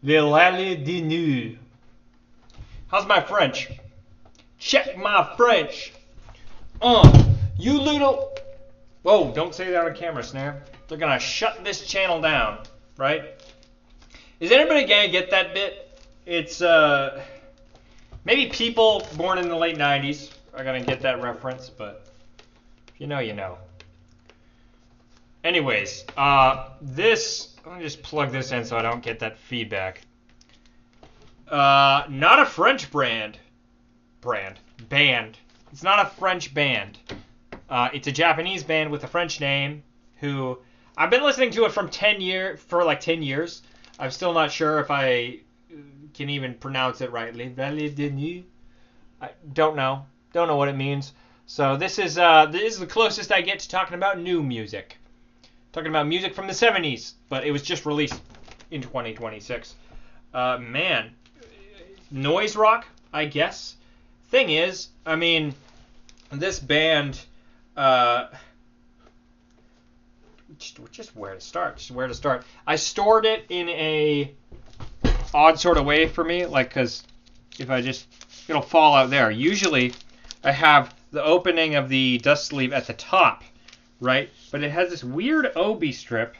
Rallizes Denudes. How's my French? Check my French. You little... Whoa, don't say that on camera, Snare. They're gonna shut this channel down, right? Is anybody gonna get that bit? It's, maybe people born in the late 90s are gonna get that reference, but if you know, you know. Anyways, let me just plug this in so I don't get that feedback. Not a French band. It's not a French band. It's a Japanese band with a French name who I've been listening to it for like 10 years. I'm still not sure if I can even pronounce it rightly. Rallizes Denudes. I don't know. Don't know what it means. So this is the closest I get to talking about new music. Talking about music from the 70s, but it was just released in 2026. Man, noise rock, I guess. Thing is, I mean, this band, just where to start. I stored it in a odd sort of way for me, like, because if I just, it'll fall out there. Usually, I have the opening of the dust sleeve at the top, right? But it has this weird Obi strip.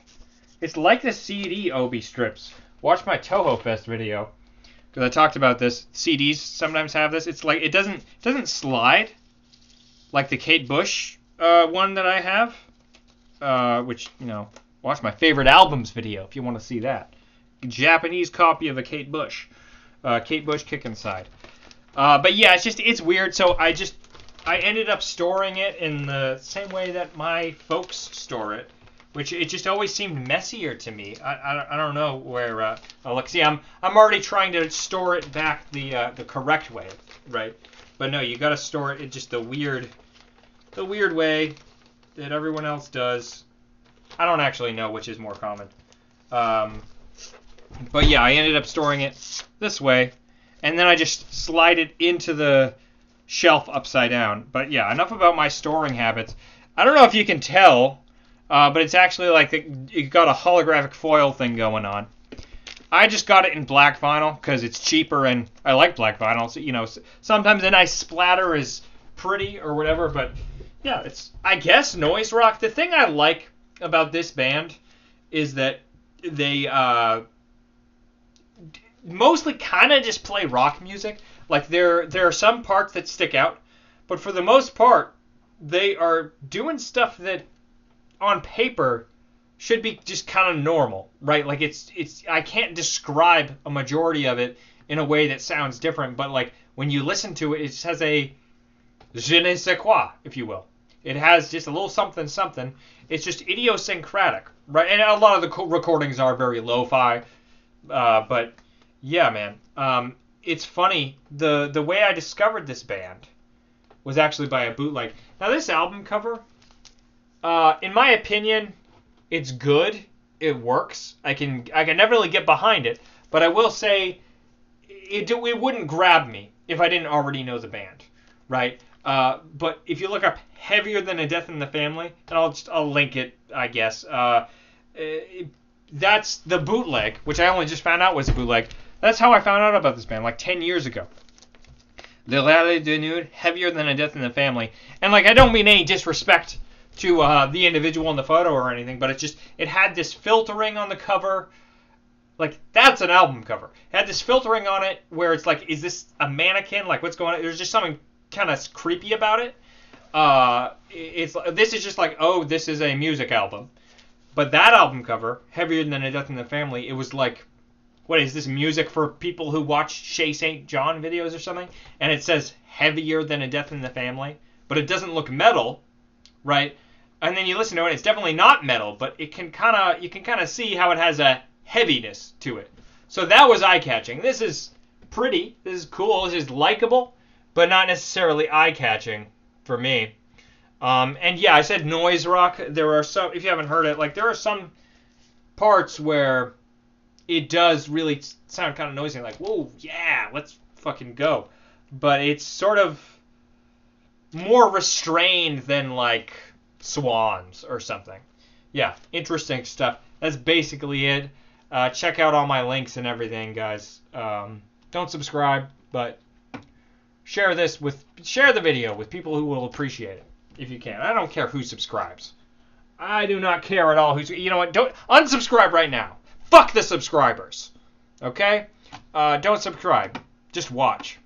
It's like the CD Obi strips. Watch my Toho Fest video, because I talked about this. CDs sometimes have this. It's like it doesn't slide like the Kate Bush one that I have, which, you know, watch my favorite albums video if you want to see that. Japanese copy of a Kate Bush Kick Inside. But yeah, it's weird. So I ended up storing it in the same way that my folks store it, which it just always seemed messier to me. I don't know where. Look, see, I'm already trying to store it back the correct way, right? But no, you got to store it in just the weird way that everyone else does. I don't actually know which is more common. But yeah, I ended up storing it this way, and then I just slide it into the shelf upside down. But yeah, enough about my storing habits. I don't know if you can tell, but it's actually like it got a holographic foil thing going on. I just got it in black vinyl because it's cheaper and I like black vinyl. So, you know, sometimes a nice splatter is pretty or whatever, but yeah, it's, I guess, noise rock. The thing I like about this band is that they mostly kind of just play rock music. Like there are some parts that stick out, but for the most part, they are doing stuff that on paper should be just kind of normal, right? Like it's I can't describe a majority of it in a way that sounds different, but like when you listen to it, it just has a je ne sais quoi, if you will. It has just a little something something. It's just idiosyncratic, right? And a lot of the recordings are very lo-fi, but yeah, man. It's funny, the way I discovered this band was actually by a bootleg. Now this album cover, in my opinion, it's good. It works. I can never really get behind it, but I will say it wouldn't grab me if I didn't already know the band, right? But if you look up Heavier Than a Death in the Family, and I'll link it, I guess. That's the bootleg, which I only just found out was a bootleg. That's how I found out about this band, like 10 years ago. The Rallizes Denudes, Heavier Than a Death in the Family. And like, I don't mean any disrespect to the individual in the photo or anything, but it had this filtering on the cover. Like, that's an album cover. It had this filtering on it where it's like, is this a mannequin? Like, what's going on? There's just something kind of creepy about it. This is just like, oh, this is a music album. But that album cover, Heavier Than a Death in the Family, it was like, what is this, music for people who watch Shay St. John videos or something? And it says Heavier Than a Death in the Family, but it doesn't look metal, right? And then you listen to it, it's definitely not metal, but you can kind of see how it has a heaviness to it. So that was eye-catching. This is pretty, this is cool, this is likable, but not necessarily eye-catching for me. And yeah, I said noise rock. There are some, if you haven't heard it, like there are some parts where it does really sound kind of noisy, like, whoa, yeah, let's fucking go. But it's sort of more restrained than like Swans or something. Yeah, interesting stuff. That's basically it. Check out all my links and everything, guys. Don't subscribe, but share the video with people who will appreciate it if you can. I don't care who subscribes. I do not care at all who's. You know what? Don't unsubscribe right now. Fuck the subscribers. Okay? Don't subscribe. Just watch.